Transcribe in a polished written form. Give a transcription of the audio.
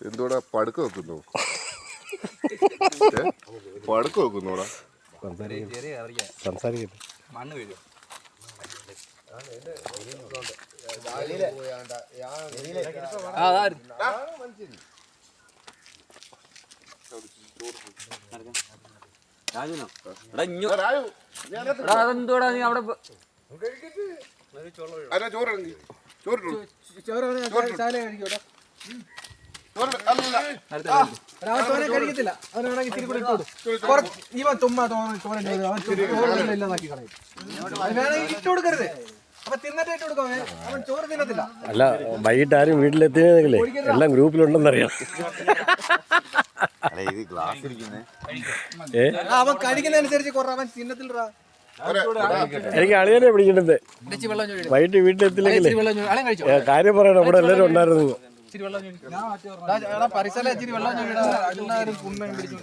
എന്തുകൂടെ പടുക്ക വെക്കുന്നു പടുക്ക വെക്കുന്നോടാ സംസാരിക്കട്ടെ. മണ്ണ് വീഴും. അതെന്തോടാ നീ അവിടെ കഴിക്കത്തില്ല. അവനാണെങ്കിൽ ഇത്തിരി കൂടി ഇട്ടോട്. ഇവൻ ചുമ്മാ ചോറില്ലാതാക്കി കളയും. അത് വേണമെങ്കിൽ ഇട്ട് കൊടുക്കരുത്. അപ്പൊ തിന്നിട്ട് ഇട്ട് കൊടുക്കാം. അവൻ ചോറ് തിന്നത്തില്ല. അല്ല, വൈകിട്ട് ആരും വീട്ടിലെത്തിയെങ്കിലേ എല്ലാം ഗ്രൂപ്പിലുണ്ടെന്നറിയാം. അവൻ കഴിക്കുന്നതനുസരിച്ച് കുറേ അവൻ തിന്നത്തില്ലടാ. എനിക്ക് അളിയനെ പിടിക്കേണ്ടത്. വൈകിട്ട് വീട്ടിലെത്തില്ലെങ്കിലേ കാര്യം പറയണം. ഇവിടെ എല്ലാവരും ഉണ്ടായിരുന്നു. പരിസരം ഇച്ചിരി വെള്ളം എല്ലാവരും കുമ്മയും പിടിച്ചു.